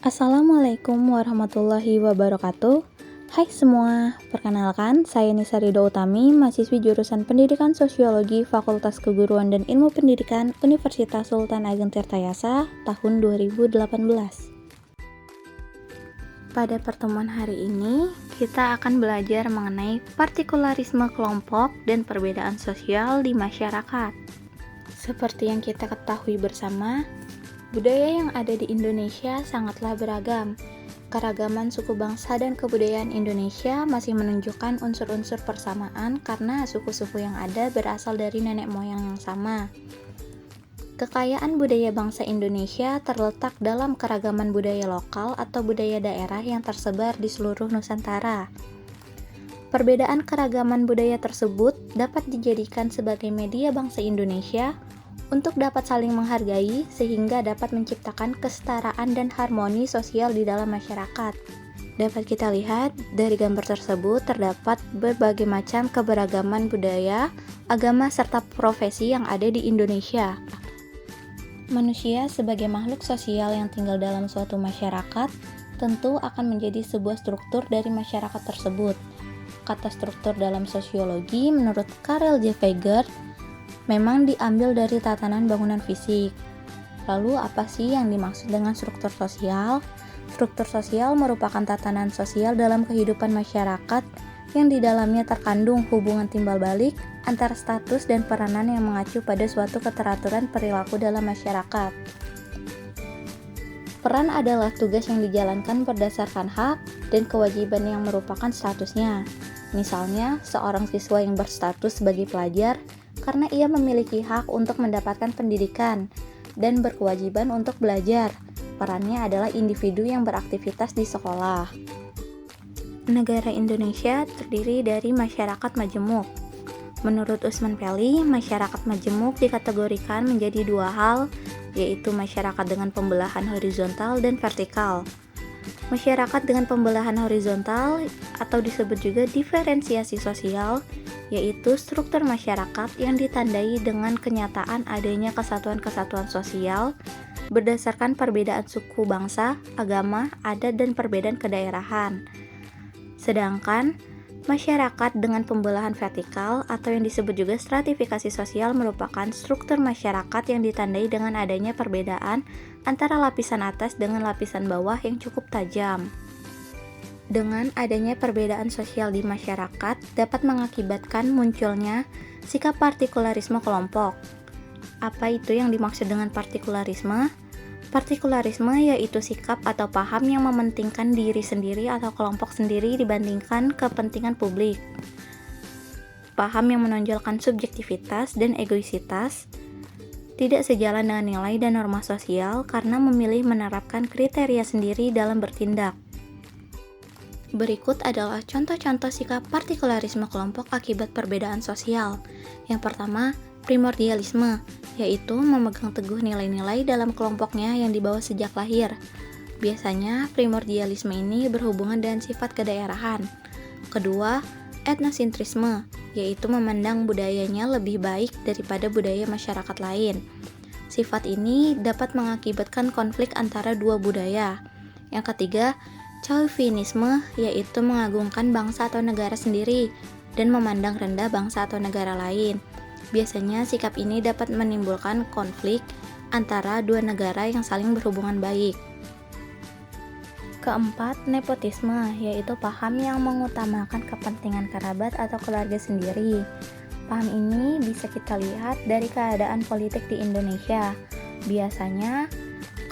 Assalamualaikum warahmatullahi wabarakatuh. Hai semua, perkenalkan saya Nisa Ridho Utami, mahasiswi jurusan Pendidikan Sosiologi Fakultas Keguruan dan Ilmu Pendidikan Universitas Sultan Ageng Tirtayasa tahun 2018. Pada pertemuan hari ini, kita akan belajar mengenai partikularisme kelompok dan perbedaan sosial di masyarakat. Seperti yang kita ketahui bersama, budaya yang ada di Indonesia sangatlah beragam. Keragaman suku bangsa dan kebudayaan Indonesia masih menunjukkan unsur-unsur persamaan karena suku-suku yang ada berasal dari nenek moyang yang sama. Kekayaan budaya bangsa Indonesia terletak dalam keragaman budaya lokal atau budaya daerah yang tersebar di seluruh Nusantara. Perbedaan keragaman budaya tersebut dapat dijadikan sebagai media bangsa Indonesia untuk dapat saling menghargai sehingga dapat menciptakan kesetaraan dan harmoni sosial di dalam masyarakat. Dapat kita lihat dari gambar tersebut terdapat berbagai macam keberagaman budaya, agama, serta profesi yang ada di Indonesia. Manusia sebagai makhluk sosial yang tinggal dalam suatu masyarakat tentu akan menjadi sebuah struktur dari masyarakat tersebut. Kata struktur dalam sosiologi menurut Karel J. Feiger memang diambil dari tatanan bangunan fisik. Lalu apa sih yang dimaksud dengan struktur sosial? Struktur sosial merupakan tatanan sosial dalam kehidupan masyarakat yang di dalamnya terkandung hubungan timbal balik antara status dan peranan yang mengacu pada suatu keteraturan perilaku dalam masyarakat. Peran adalah tugas yang dijalankan berdasarkan hak dan kewajiban yang merupakan statusnya. Misalnya, seorang siswa yang berstatus sebagai pelajar karena ia memiliki hak untuk mendapatkan pendidikan dan berkewajiban untuk belajar. Perannya adalah individu yang beraktivitas di sekolah. Negara Indonesia terdiri dari masyarakat majemuk. Menurut Usman Peli, masyarakat majemuk dikategorikan menjadi dua hal, yaitu masyarakat dengan pembelahan horizontal dan vertikal. Masyarakat dengan pembelahan horizontal atau disebut juga diferensiasi sosial, yaitu struktur masyarakat yang ditandai dengan kenyataan adanya kesatuan-kesatuan sosial berdasarkan perbedaan suku bangsa, agama, adat, dan perbedaan kedaerahan. Sedangkan masyarakat dengan pembelahan vertikal atau yang disebut juga stratifikasi sosial merupakan struktur masyarakat yang ditandai dengan adanya perbedaan antara lapisan atas dengan lapisan bawah yang cukup tajam. Dengan adanya perbedaan sosial di masyarakat dapat mengakibatkan munculnya sikap partikularisme kelompok. Apa itu yang dimaksud dengan partikularisme? Partikularisme yaitu sikap atau paham yang mementingkan diri sendiri atau kelompok sendiri dibandingkan kepentingan publik. Paham yang menonjolkan subjektivitas dan egoisitas, tidak sejalan dengan nilai dan norma sosial karena memilih menerapkan kriteria sendiri dalam bertindak. Berikut adalah contoh-contoh sikap partikularisme kelompok akibat perbedaan sosial. Yang pertama, primordialisme, yaitu memegang teguh nilai-nilai dalam kelompoknya yang dibawa sejak lahir. Biasanya, primordialisme ini berhubungan dengan sifat kedaerahan. Kedua, etnosentrisme, yaitu memandang budayanya lebih baik daripada budaya masyarakat lain. Sifat ini dapat mengakibatkan konflik antara dua budaya. Yang ketiga, chauvinisme, yaitu mengagungkan bangsa atau negara sendiri dan memandang rendah bangsa atau negara lain. Biasanya sikap ini dapat menimbulkan konflik antara dua negara yang saling berhubungan baik. Keempat, nepotisme, yaitu paham yang mengutamakan kepentingan kerabat atau keluarga sendiri. Paham ini bisa kita lihat dari keadaan politik di Indonesia. Biasanya,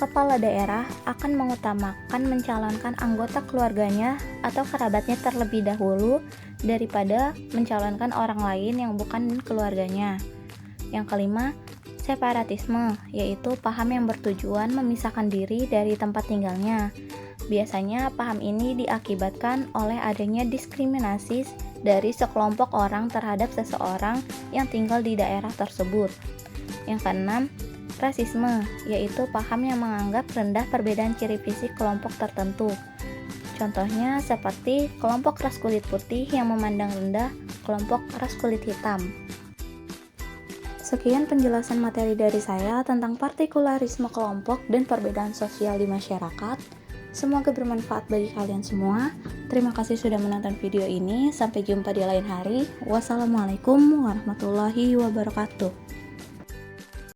kepala daerah akan mengutamakan mencalonkan anggota keluarganya atau kerabatnya terlebih dahulu daripada mencalonkan orang lain yang bukan keluarganya. Yang kelima, separatisme, yaitu paham yang bertujuan memisahkan diri dari tempat tinggalnya. Biasanya paham ini diakibatkan oleh adanya diskriminasi dari sekelompok orang terhadap seseorang yang tinggal di daerah tersebut. Yang keenam, rasisme, yaitu paham yang menganggap rendah perbedaan ciri fisik kelompok tertentu. Contohnya seperti kelompok ras kulit putih yang memandang rendah kelompok ras kulit hitam. Sekian penjelasan materi dari saya tentang partikularisme kelompok dan perbedaan sosial di masyarakat. Semoga bermanfaat bagi kalian semua. Terima kasih sudah menonton video ini. Sampai jumpa di lain hari. Wassalamualaikum warahmatullahi wabarakatuh.